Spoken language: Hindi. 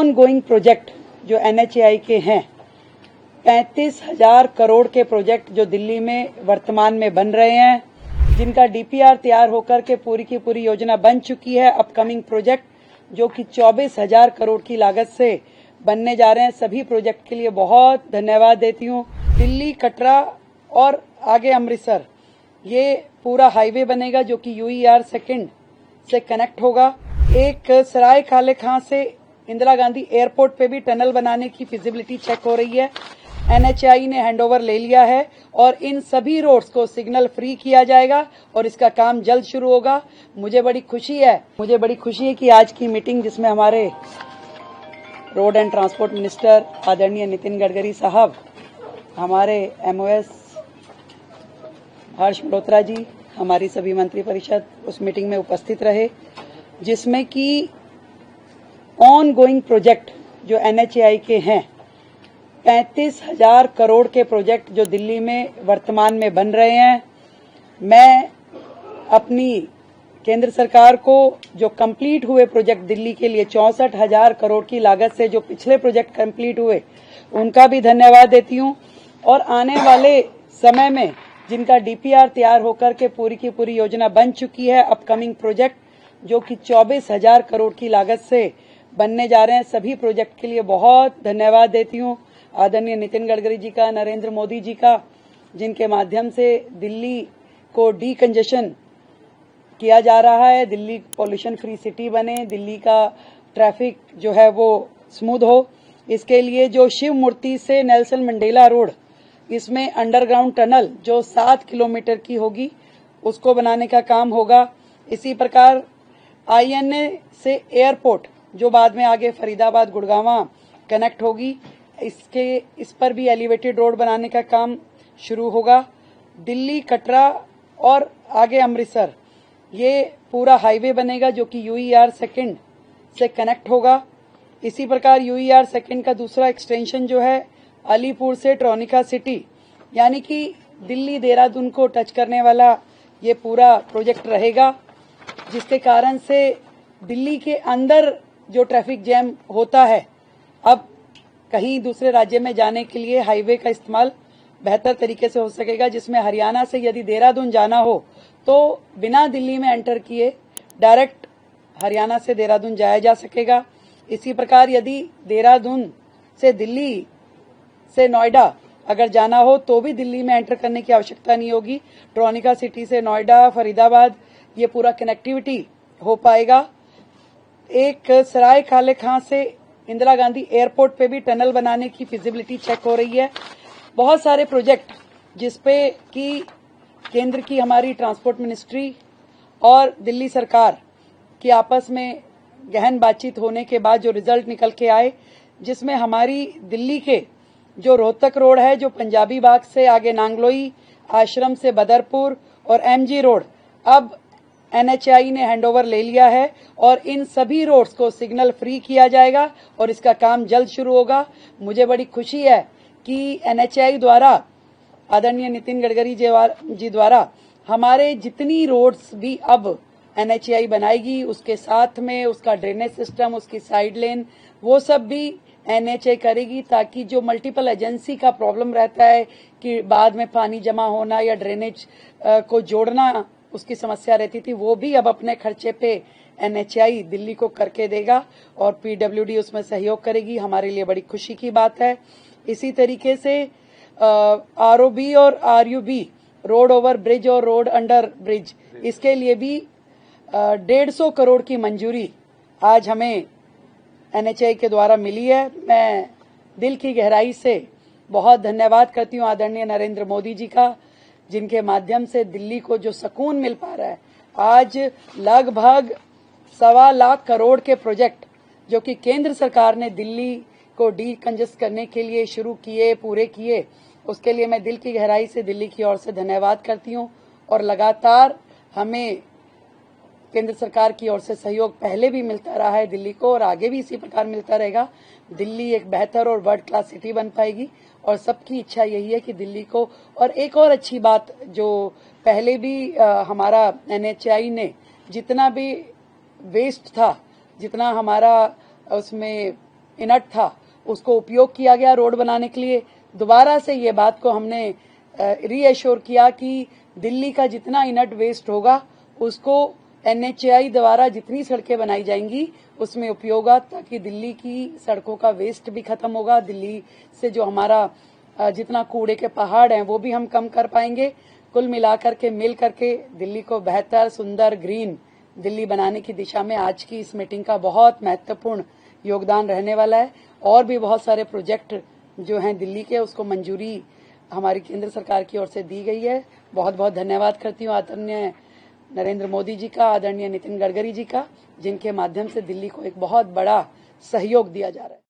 ऑन गोइंग प्रोजेक्ट जो NHAI के हैं 35,000 करोड़ के प्रोजेक्ट जो दिल्ली में वर्तमान में बन रहे हैं, जिनका DPR तैयार होकर के पूरी की पूरी योजना बन चुकी है। अपकमिंग प्रोजेक्ट जो कि 24,000 करोड़ की लागत से बनने जा रहे हैं, सभी प्रोजेक्ट के लिए बहुत धन्यवाद देती हूँ। दिल्ली, कटरा और आगे अमृतसर ये पूरा हाईवे बनेगा जो कि UER सेकंड से कनेक्ट होगा। एक सराय काले खां से इंदिरा गांधी एयरपोर्ट पे भी टनल बनाने की फिजिबिलिटी चेक हो रही है। NHAI ने हैंडओवर ले लिया है और इन सभी रोड्स को सिग्नल फ्री किया जाएगा और इसका काम जल्द शुरू होगा। मुझे बड़ी खुशी है कि आज की मीटिंग जिसमें हमारे रोड एंड ट्रांसपोर्ट मिनिस्टर आदरणीय नितिन गडकरी साहब, हमारे MOS हर्ष मल्होत्रा जी, हमारी सभी मंत्री परिषद उस मीटिंग में उपस्थित रहे, जिसमें कि ऑन गोइंग प्रोजेक्ट जो NHAI के हैं 35,000 करोड़ के प्रोजेक्ट जो दिल्ली में वर्तमान में बन रहे हैं। मैं अपनी केंद्र सरकार को जो कंप्लीट हुए प्रोजेक्ट दिल्ली के लिए 64,000 करोड़ की लागत से जो पिछले प्रोजेक्ट कंप्लीट हुए उनका भी धन्यवाद देती हूं और आने वाले समय में जिनका DPR तैयार होकर के पूरी की पूरी योजना बन चुकी है, अपकमिंग प्रोजेक्ट जो कि 24,000 करोड़ की लागत से बनने जा रहे हैं, सभी प्रोजेक्ट के लिए बहुत धन्यवाद देती हूं। आदरणीय नितिन गडकरी जी का, नरेंद्र मोदी जी का, जिनके माध्यम से दिल्ली को डीकंजेशन किया जा रहा है, दिल्ली पॉल्यूशन फ्री सिटी बने, दिल्ली का ट्रैफिक जो है वो स्मूथ हो। इसके लिए जो शिव मूर्ति से नेल्सन मंडेला रोड, इसमें अंडरग्राउंड टनल जो 7 किलोमीटर की होगी, उसको बनाने का काम होगा। इसी प्रकार INA से एयरपोर्ट जो बाद में आगे फरीदाबाद गुड़गांव कनेक्ट होगी, इस पर भी एलिवेटेड रोड बनाने का काम शुरू होगा। दिल्ली, कटरा और आगे अमृतसर ये पूरा हाईवे बनेगा जो कि UER सेकंड से कनेक्ट होगा। इसी प्रकार UER सेकंड का दूसरा एक्सटेंशन जो है अलीपुर से ट्रोनिका सिटी, यानी कि दिल्ली देहरादून को टच करने वाला ये पूरा प्रोजेक्ट रहेगा, जिसके कारण से दिल्ली के अंदर जो ट्रैफिक जैम होता है, अब कहीं दूसरे राज्य में जाने के लिए हाईवे का इस्तेमाल बेहतर तरीके से हो सकेगा, जिसमें हरियाणा से यदि देहरादून जाना हो तो बिना दिल्ली में एंटर किए डायरेक्ट हरियाणा से देहरादून जाया जा सकेगा। इसी प्रकार यदि देहरादून से दिल्ली से नोएडा अगर जाना हो तो भी दिल्ली में एंटर करने की आवश्यकता नहीं होगी। ट्रोनिका सिटी से नोएडा, फरीदाबाद ये पूरा कनेक्टिविटी हो पाएगा। एक सराय काले खां से इंदिरा गांधी एयरपोर्ट पे भी टनल बनाने की फिजिबिलिटी चेक हो रही है। बहुत सारे प्रोजेक्ट जिसपे कि केंद्र की हमारी ट्रांसपोर्ट मिनिस्ट्री और दिल्ली सरकार की आपस में गहन बातचीत होने के बाद जो रिजल्ट निकल के आए, जिसमें हमारी दिल्ली के जो रोहतक रोड है, जो पंजाबी बाग से आगे नांगलोई, आश्रम से बदरपुर और MG रोड, अब NHAI ने हैंडओवर ले लिया है और इन सभी रोड्स को सिग्नल फ्री किया जाएगा और इसका काम जल्द शुरू होगा। मुझे बड़ी खुशी है कि NHAI द्वारा, आदरणीय नितिन गडकरी जी द्वारा हमारे जितनी रोड्स भी अब NHAI बनाएगी, उसके साथ में उसका ड्रेनेज सिस्टम, उसकी साइड लेन, वो सब भी NHAI करेगी, ताकि जो मल्टीपल एजेंसी का प्रॉब्लम रहता है कि बाद में पानी जमा होना या ड्रेनेज को जोड़ना, उसकी समस्या रहती थी, वो भी अब अपने खर्चे पे NHAI दिल्ली को करके देगा और PWD उसमें सहयोग करेगी। हमारे लिए बड़ी खुशी की बात है। इसी तरीके से ROB और RUB, रोड ओवर ब्रिज और रोड अंडर ब्रिज, इसके लिए भी 150 करोड़ की मंजूरी आज हमें NHAI के द्वारा मिली है। मैं दिल की गहराई से बहुत धन्यवाद करती हूँ आदरणीय नरेंद्र मोदी जी का, जिनके माध्यम से दिल्ली को जो सुकून मिल पा रहा है। आज लगभग 1.25 लाख करोड़ के प्रोजेक्ट जो कि केंद्र सरकार ने दिल्ली को डीकंजेस्ट करने के लिए शुरू किए, पूरे किए, उसके लिए मैं दिल की गहराई से दिल्ली की ओर से धन्यवाद करती हूँ। और लगातार हमें केंद्र सरकार की ओर से सहयोग पहले भी मिलता रहा है दिल्ली को और आगे भी इसी प्रकार मिलता रहेगा। दिल्ली एक बेहतर और वर्ल्ड क्लास सिटी बन पाएगी और सबकी इच्छा यही है कि दिल्ली को, और एक और अच्छी बात जो पहले भी हमारा NHAI ने जितना भी वेस्ट था, जितना हमारा उसमें इनट था उसको उपयोग किया गया रोड बनाने के लिए। दोबारा से ये बात को हमने रीएश्योर किया कि दिल्ली का जितना इनट वेस्ट होगा उसको NHAI द्वारा जितनी सड़कें बनाई जाएंगी उसमें उपयोग होगा, ताकि दिल्ली की सड़कों का वेस्ट भी खत्म होगा। दिल्ली से जो हमारा जितना कूड़े के पहाड़ हैं वो भी हम कम कर पाएंगे। कुल मिलाकर के मिल करके दिल्ली को बेहतर, सुंदर, ग्रीन दिल्ली बनाने की दिशा में आज की इस मीटिंग का बहुत महत्वपूर्ण योगदान रहने वाला है। और भी बहुत सारे प्रोजेक्ट जो हैं दिल्ली के, उसको मंजूरी हमारी केंद्र सरकार की ओर से दी गई है। बहुत बहुत धन्यवाद करती हूँ आदरणीय नरेंद्र मोदी जी का, आदरणीय नितिन गडकरी जी का, जिनके माध्यम से दिल्ली को एक बहुत बड़ा सहयोग दिया जा रहा है।